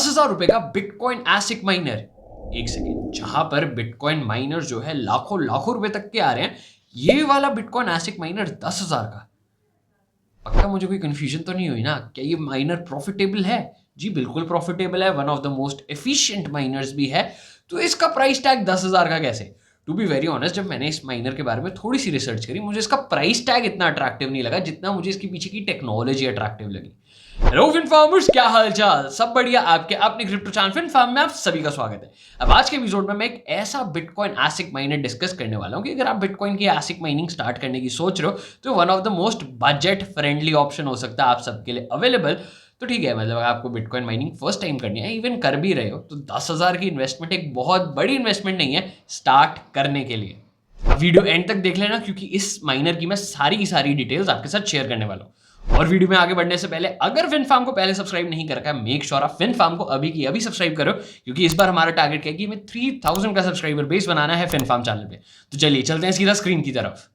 10,000 रुपए का bitcoin एसिक minor. एक सेकेंड, जहां पर बिटकॉइन माइनर जो है लाखों लाखों रुपए तक के आ रहे हैं, ये वाला बिटकॉइन एसिक माइनर 10,000 का। पक्का मुझे कोई कंफ्यूजन तो नहीं हुई ना? क्या ये माइनर प्रॉफिटेबल है? जी बिल्कुल प्रॉफिटेबल है, one of the most efficient miners भी है। तो इसका प्राइस टैग 10,000 का कैसे? टू बी वेरी ऑनेस्ट, जब मैंने इस माइनर के बारे में थोड़ी सी रिसर्च करी, मुझे इसका प्राइस टैग इतना अट्रैक्टिव नहीं लगा जितना मुझे इसके पीछे की टेक्नोलॉजी अट्रैक्टिव लगी। हेलो फिनफार्मर्स, क्या हाल चाल? सब बढ़िया? आपके अपने क्रिप्टो चैनल फिनफार्म में आप सभी का स्वागत है। अब आज के एपिसोड में मैं एक ऐसा बिटकॉइन एसिक माइनर डिस्कस करने वाला हूं कि अगर आप बिटकॉइन की एसिक माइनिंग स्टार्ट करने की सोच रहे हो तो one of the most budget friendly option हो सकता है आप सबके लिए अवेलेबल। तो ठीक है, मतलब आपको बिटकॉइन माइनिंग फर्स्ट टाइम करनी है, इवन कर भी रहे हो, तो 10,000 की इन्वेस्टमेंट एक बहुत बड़ी इन्वेस्टमेंट नहीं है स्टार्ट करने के लिए। वीडियो एंड तक देख लेना, क्योंकि इस माइनर की मैं सारी की सारी डिटेल्स आपके साथ शेयर करने वाला हूं। और वीडियो में आगे बढ़ने से पहले अगर फिनफार्म को पहले सब्सक्राइब नहीं कर रखा है, मेक श्योर आप फिनफार्म को अभी की अभी सब्सक्राइब करो, क्योंकि इस बार हमारा टारगेट क्या है कि हमें 3000 का सब्सक्राइबर बेस बनाना है फिनफार्म चैनल पे। तो चलिए चलते हैं सीधा स्क्रीन की तरफ।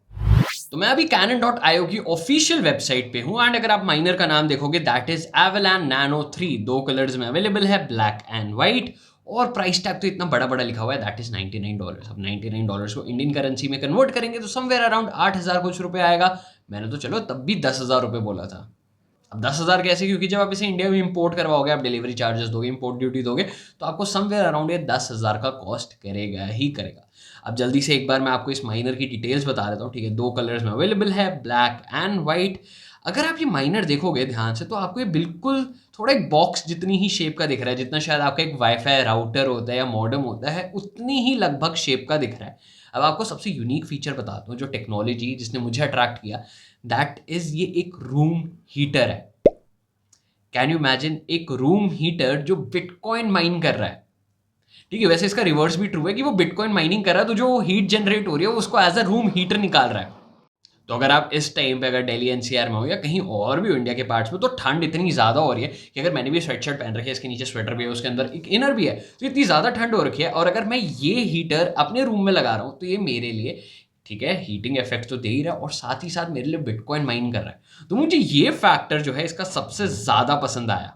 तो मैं अभी Canon.io की ऑफिशियल वेबसाइट पे हूं एंड अगर आप माइनर का नाम देखोगे दैट इज Avalan Nano 3, दो कलर्स में अवेलेबल है, ब्लैक एंड व्हाइट। और प्राइस टैग तो इतना बड़ा बड़ा लिखा हुआ है, दैट इज $99। अब $99 को इंडियन करेंसी में कन्वर्ट करेंगे तो समवेयर अराउंड 8,000 कुछ रुपए आएगा। मैंने तो चलो तब भी 10,000 रुपए बोला था। अब 10,000 कैसे? क्योंकि जब आप इसे इंडिया में इंपोर्ट करवाओगे, आप डिलीवरी चार्जेस दोगे, इंपोर्ट ड्यूटी दोगे, तो आपको समवेयर अराउंड ये 10,000 का कॉस्ट करेगा ही करेगा। अब जल्दी से एक बार मैं आपको इस माइनर की डिटेल्स बता देता हूँ, ठीक है? दो कलर्स में अवेलेबल है, ब्लैक एंड व्हाइट। अगर आप ये माइनर देखोगे ध्यान से तो आपको ये बिल्कुल थोड़ा एक बॉक्स जितनी ही शेप का दिख रहा है, जितना शायद आपका एक वाईफाई राउटर होता है या मॉडेम होता है, उतनी ही लगभग शेप का दिख रहा है। अब आपको सबसे यूनिक फीचर बताता हूँ, जो टेक्नोलॉजी जिसने मुझे अट्रैक्ट किया, दैट इज ये एक रूम हीटर है। कैन यू इमेजिन, एक रूम हीटर जो बिटकॉइन माइन कर रहा है। ठीक है, वैसे इसका रिवर्स भी ट्रू है कि वो बिटकॉइन माइनिंग कर रहा है, तो जो हीट जनरेट हो रही है वो उसको एज अ रूम हीटर निकाल रहा है। तो अगर आप इस टाइम पे अगर दिल्ली एनसीआर में हो या कहीं और भी हो इंडिया के पार्ट्स में, तो ठंड इतनी ज़्यादा हो रही है कि अगर मैंने भी स्वेटशर्ट पहन रखी है, इसके नीचे स्वेटर भी है, उसके अंदर एक इनर भी है, तो इतनी ज़्यादा ठंड हो रखी है, और अगर मैं ये हीटर अपने रूम में लगा रहा हूँ तो ये मेरे लिए, ठीक है, हीटिंग इफेक्ट तो दे ही रहा है और साथ ही साथ मेरे लिए बिटकॉइन माइन कर रहा है। तो मुझे ये फैक्टर जो है इसका सबसे ज़्यादा पसंद आया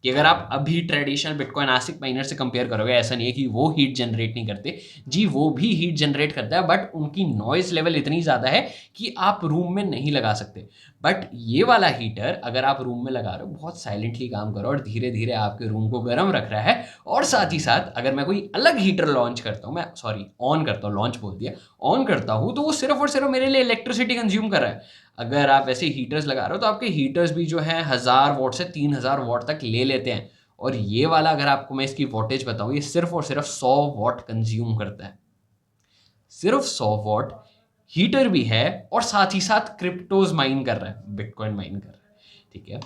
कि अगर आप अभी ट्रेडिशनल बिटकॉइन एसिक माइनर से कंपेयर करोगे, ऐसा नहीं है कि वो हीट जनरेट नहीं करते, जी वो भी हीट जनरेट करता है, बट उनकी नॉइज लेवल इतनी ज़्यादा है कि आप रूम में नहीं लगा सकते। बट ये वाला हीटर अगर आप रूम में लगा रहे हो, बहुत साइलेंटली काम करो और धीरे धीरे आपके रूम को गर्म रख रहा है। और साथ ही साथ अगर मैं कोई अलग हीटर लॉन्च करता हूँ, मैं सॉरी ऑन करता हूँ, लॉन्च बोल दिया, ऑन करता हूँ, तो वो सिर्फ और सिर्फ मेरे लिए इलेक्ट्रिसिटी कंज्यूम कर रहा है। अगर आप ऐसे हीटर्स लगा रहे हो तो आपके हीटर्स भी जो है 1000 वॉट से 3000 वॉट तक ले लेते हैं, और ये वाला अगर आपको मैं इसकी वॉटेज बताऊं, ये सिर्फ और सिर्फ 100 वॉट कंज्यूम करता है। सिर्फ 100 वॉट हीटर भी है और साथ ही साथ क्रिप्टोज माइन कर रहा है, बिटकॉइन माइन कर रहा है। ठीक है,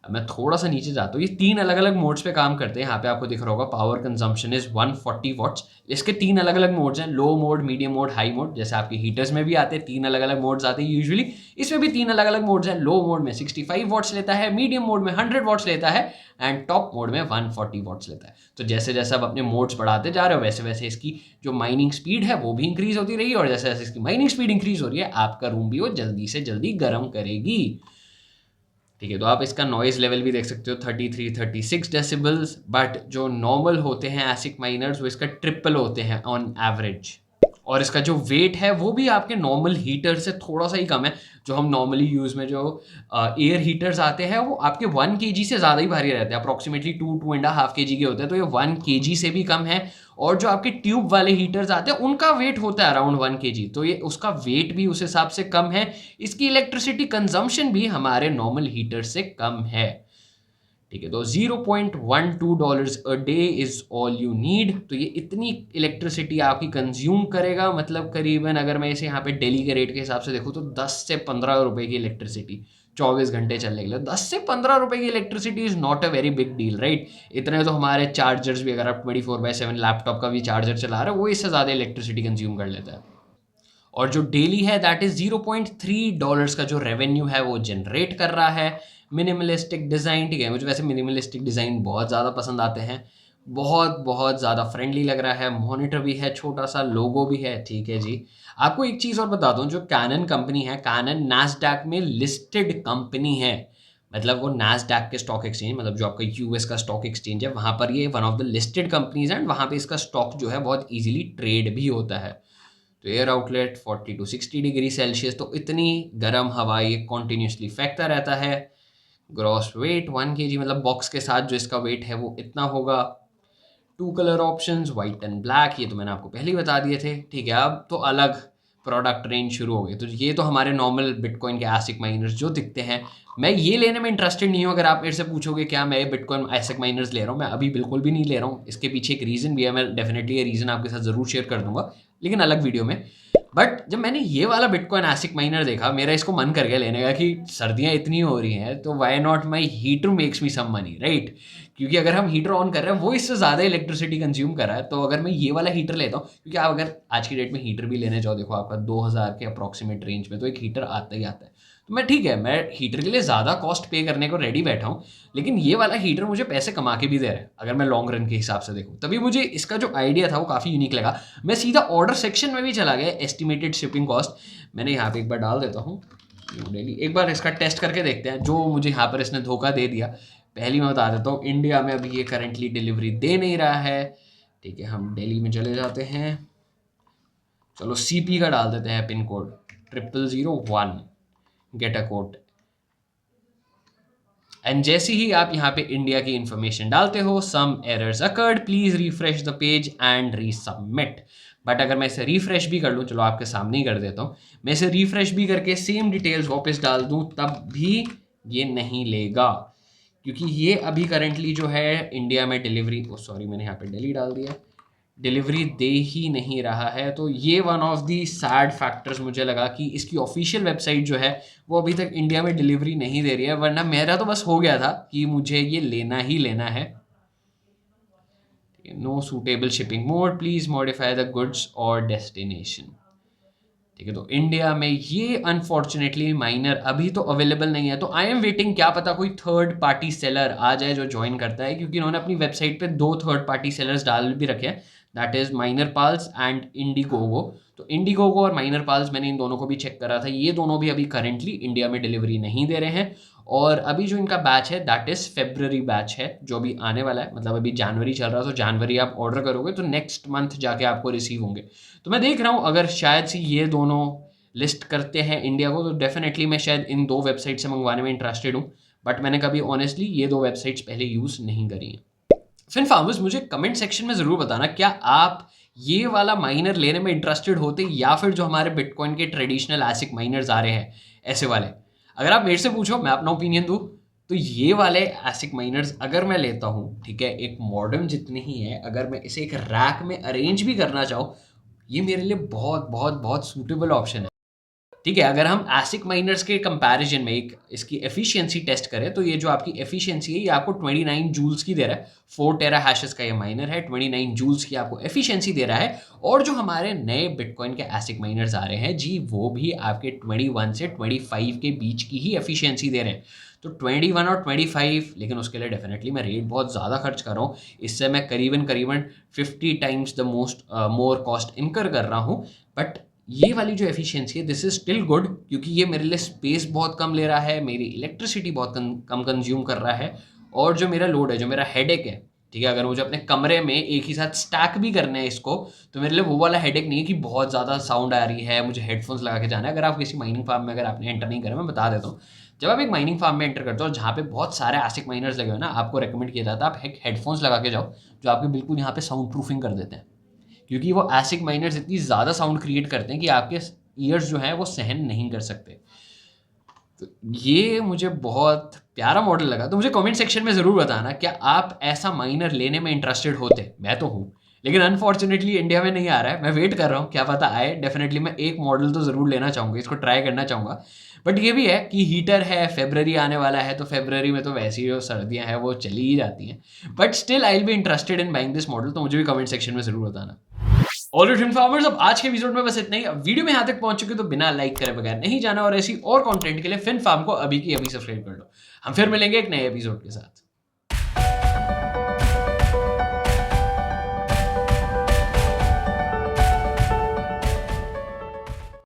अब मैं थोड़ा सा नीचे जाता हूँ, ये तीन अलग अलग मोड्स पे काम करते हैं। यहाँ पे आपको दिख रहा होगा पावर कंजम्पशन इज 140 वॉट्स। इसके तीन अलग अलग मोड्स हैं, लो mode, medium mode, high mode. जैसे आपके हीटर्स में भी आते हैं, तीन अलग अलग मोड्स आते हैं यूजुअली, इसमें भी तीन अलग अलग मोड्स हैं। लो मोड में 65 वॉट्स लेता है, मीडियम मोड में 100 वॉट्स लेता है, एंड टॉप मोड में 140 वॉट्स लेता है। तो जैसे जैसे आप अपने मोड्स बढ़ाते जा रहे हो, वैसे वैसे इसकी जो माइनिंग स्पीड है वो भी इंक्रीज होती रही, और जैसे जैसे इसकी माइनिंग स्पीड इंक्रीज हो रही है, आपका रूम भी वो जल्दी से जल्दी गर्म करेगी। ठीक है, तो आप इसका नॉइज़ लेवल भी देख सकते हो, 33-36 डेसिबल्स। बट जो नॉर्मल होते हैं एसिक माइनर्स, वो इसका ट्रिपल होते हैं ऑन एवरेज। और इसका जो वेट है वो भी आपके नॉर्मल हीटर से थोड़ा सा ही कम है। जो हम नॉर्मली यूज़ में जो एयर हीटर्स आते हैं, वो आपके 1 kg से ज़्यादा ही भारी रहते हैं, अप्रॉक्सीमेटली 2-2.5 kg के होते हैं, तो ये 1 kg से भी कम है। और जो आपके ट्यूब वाले हीटर्स आते हैं, उनका वेट होता है अराउंड 1 kg, तो ये उसका वेट भी उस हिसाब से कम है। इसकी इलेक्ट्रिसिटी कंजम्पशन भी हमारे नॉर्मल हीटर से कम है। ठीक है, तो $0.12 a day is all you need. तो ये इतनी इलेक्ट्रिसिटी आपकी कंज्यूम करेगा, मतलब करीबन अगर मैं इसे यहाँ पे दिल्ली के रेट के हिसाब से देखूँ तो 10 से 15 रुपए की इलेक्ट्रिसिटी 24 घंटे चलने के लिए। 10 से 15 रुपए की electricity is not a very big deal, right? इतने तो हमारे चार्जर्स भी, अगर आप 24/7 लैपटॉप का भी चार्जर चला रहे हो, वो इससे ज़्यादा इलेक्ट्रिसिटी कंज्यूम कर लेता है। और जो डेली है दैट इज $0.3 का जो रेवेन्यू है वो जनरेट कर रहा है। मिनिमलिस्टिक डिज़ाइन, ठीक है, मुझे वैसे मिनिमलिस्टिक डिज़ाइन बहुत ज़्यादा पसंद आते हैं। बहुत बहुत ज़्यादा फ्रेंडली लग रहा है, मॉनिटर भी है, छोटा सा लोगो भी है। ठीक है जी, आपको एक चीज़ और बता दूं, जो कैनन कंपनी है, कैनन नैस्डैक में लिस्टेड कंपनी है। मतलब वो नैस्डैक के स्टॉक एक्सचेंज, मतलब जो आपका यूएस का स्टॉक एक्सचेंज है, वहाँ पर ये one of the listed companies है एंड वहाँ पे इसका स्टॉक जो है बहुत इजीली ट्रेड भी होता है। तो air outlet 40 to 60 degree Celsius, तो इतनी गर्म हवा ये कॉन्टिन्यूसली फेंकता रहता है। ग्रॉस वेट 1 kg, मतलब बॉक्स के साथ जो इसका वेट है वो इतना होगा। 2 colour options white and black, ये तो मैंने आपको पहले ही बता दिए थे। ठीक है, अब तो अलग प्रोडक्ट रेंज शुरू हो गए। तो ये तो हमारे नॉर्मल बिटकॉइन के एसिक माइनर्स जो दिखते हैं। मैं ये लेने में इंटरेस्टेड नहीं हूँ। अगर आप मेरे से पूछोगे क्या मैं बिटकॉइन एसिक माइनर्स ले रहा हूँ, मैं अभी बिल्कुल भी नहीं ले रहा हूँ। इसके पीछे एक रीज़न भी है, मैं डेफिनेटली ये रीज़न आपके साथ ज़रूर शेयर कर दूंगा, लेकिन अलग वीडियो में। बट जब मैंने ये वाला बिटकॉइन एसिक माइनर देखा, मेरा इसको मन कर गया लेने का कि सर्दियाँ इतनी हो रही हैं तो why not my heater makes me some money, right. क्योंकि अगर हम हीटर ऑन कर रहे हैं वो इससे ज़्यादा इलेक्ट्रिसिटी कंज्यूम कर रहा है, तो अगर मैं ये वाला हीटर लेता हूँ, क्योंकि आप अगर आज की डेट में हीटर भी लेने जाओ, देखो आपका 2000 के अप्रॉक्सीमेट रेंज में तो एक हीटर आता ही आता है। तो मैं ठीक है, मैं हीटर के लिए ज़्यादा कॉस्ट पे करने को रेडी बैठा हूँ, लेकिन ये वाला हीटर मुझे पैसे कमा के भी दे रहा है अगर मैं लॉन्ग रन के हिसाब से देखूँ। तभी मुझे इसका जो आइडिया था वो काफ़ी यूनिक लगा। मैं सीधा ऑर्डर सेक्शन में भी चला गया, एस्टिमेटेड शिपिंग कॉस्ट मैंने यहाँ पे एक बार डाल देता हूँ, न्यू दिल्ली। एक बार इसका टेस्ट करके देखते हैं, जो मुझे यहाँ पर इसने धोखा दे दिया। पहली मैं बता देता हूँ, इंडिया में अभी ये करंटली डिलीवरी दे नहीं रहा है। ठीक है, हम दिल्ली में चले जाते हैं। चलो सीपी का डाल देते हैं pin code 0001, get a code. And जैसे ही आप यहाँ पे इंडिया की इंफॉर्मेशन डालते हो, some errors occurred, please refresh the page and resubmit. But अगर मैं इसे रिफ्रेश भी कर लूँ, चलो आपके सामने ही कर देता हूँ, मैं इसे रिफ्रेश भी करके सेम डिटेल्स वापस डाल दूँ, तब भी ये नहीं लेगा, क्योंकि ये अभी करंटली जो है इंडिया में डिलीवरी, ओ सॉरी मैंने यहाँ पे दिल्ली डाल दिया, डिलीवरी दे ही नहीं रहा है। तो ये one of the sad factors मुझे लगा कि इसकी ऑफिशियल वेबसाइट जो है वो अभी तक इंडिया में डिलीवरी नहीं दे रही है, वरना मेरा तो बस हो गया था कि मुझे ये लेना ही लेना है। No suitable shipping mode, please modify the goods or destination. ठीक है, तो इंडिया में ये अनफॉर्चुनेटली माइनर अभी तो अवेलेबल नहीं है। तो आई एम वेटिंग, क्या पता कोई थर्ड पार्टी सेलर आ जाए जो ज्वाइन करता है, क्योंकि इन्होंने अपनी वेबसाइट पे 2 थर्ड पार्टी सेलर्स डाल भी रखे हैं, that is minor pals and Indiegogo. तो इंडिगोगो और माइनर पाल्स, मैंने इन दोनों को भी चेक करा था, ये दोनों भी अभी करेंटली इंडिया में डिलीवरी नहीं दे रहे हैं। और अभी जो इनका बैच है दैट इज फेब्रवरी बैच है, जो अभी आने वाला है। मतलब अभी जनवरी चल रहा है, तो जनवरी आप ऑर्डर करोगे तो नेक्स्ट मंथ जाके आपको रिसीव होंगे। तो मैं देख रहा हूँ अगर शायद से ये दोनों लिस्ट करते हैं इंडिया को, तो डेफिनेटली मैं शायद इन 2 वेबसाइट से मंगवाने में इंटरेस्टेड हूँ। बट मैंने कभी ऑनेस्टली ये 2 वेबसाइट्स पहले यूज़ नहीं करी हैं। फिन फार्मर्स, मुझे कमेंट सेक्शन में ज़रूर बताना, क्या आप ये वाला माइनर लेने में इंटरेस्टेड होते, या फिर जो हमारे बिटकॉइन के ट्रेडिशनल एसिक माइनर्स आ रहे हैं ऐसे वाले। अगर आप मेरे से पूछो, मैं अपना ओपिनियन दूँ, तो ये वाले एसिक माइनर्स अगर मैं लेता हूँ, ठीक है, एक मॉडर्न जितनी ही है, अगर मैं इसे एक रैक में अरेंज भी करना चाहूँ, ये मेरे लिए बहुत बहुत बहुत सूटेबल ऑप्शन है। ठीक है, अगर हम एसिक माइनर्स के कंपैरिजन में एक इसकी एफिशिएंसी टेस्ट करें, तो ये जो आपकी एफिशिएंसी है ये आपको 29 जूल्स की दे रहा है। 4 टेरा हैशेस का ये माइनर है, 29 जूल्स की आपको एफिशिएंसी दे रहा है। और जो हमारे नए बिटकॉइन के एसिक माइनर्स आ रहे हैं जी, वो भी आपके 21 से 25 के बीच की ही एफिशिएंसी दे रहे हैं। तो 21 और 25, लेकिन उसके लिए डेफिनेटली मैं रेट बहुत ज़्यादा खर्च कर रहा हूँ। इससे मैं करीबन 50 times the more cost incur कर रहा हूँ। बट ये वाली जो एफिशिएंसी है, दिस इज स्टिल गुड, क्योंकि ये मेरे लिए स्पेस बहुत कम ले रहा है, मेरी इलेक्ट्रिसिटी बहुत कम कंज्यूम कर रहा है। और जो मेरा लोड है, जो मेरा हेडेक है, ठीक है, अगर मुझे अपने कमरे में एक ही साथ स्टैक भी करना है इसको, तो मेरे लिए वो वाला हेडेक नहीं है कि बहुत ज़्यादा साउंड आ रही है, मुझे हेडफोन्स लगा के जाना है। अगर आप किसी माइनिंग फार्म में अगर आपने एंटर नहीं करा, मैं बता देता हूँ, जब आप एक माइनिंग फार्म में एंटर करते हो जहाँ पे बहुत सारे एसिक माइनर्स लगे हुए ना, आपको रेकमेंड किया जाता है आप हेडफोन्स लगा के जाओ, जो आपके बिल्कुल यहाँ पे साउंड प्रूफिंग कर देते हैं। क्योंकि वो एसिक माइनर्स इतनी ज़्यादा साउंड क्रिएट करते हैं कि आपके ईयर्स जो हैं वो सहन नहीं कर सकते। तो ये मुझे बहुत प्यारा मॉडल लगा। तो मुझे कमेंट सेक्शन में ज़रूर बताना, क्या आप ऐसा माइनर लेने में इंटरेस्टेड होते। मैं तो हूँ, लेकिन अनफॉर्चुनेटली इंडिया में नहीं आ रहा है। मैं वेट कर रहा हूँ, क्या पता आए। डेफिनेटली मैं एक मॉडल तो ज़रूर लेना चाहूँगा, इसको ट्राई करना चाहूँगा। बट ये भी है कि हीटर है, फेब्रवरी आने वाला है, तो फेब्रवरी में तो वैसे ही जो सर्दियाँ हैं वो चली ही जाती हैं। But still I will be interested in buying this model, तो मुझे भी कमेंट सेक्शन में ज़रूर बताना। ऑलराइट इन्फॉर्मर्स, अब आज के एपिसोड में बस इतना ही। अब वीडियो में यहाँ तक पहुंच चुके तो बिना लाइक करे बगैर नहीं जाना, और ऐसी और कंटेंट के लिए फिन फार्म को अभी की अभी सब्सक्राइब कर लो। हम फिर मिलेंगे एक नए एपिसोड के साथ।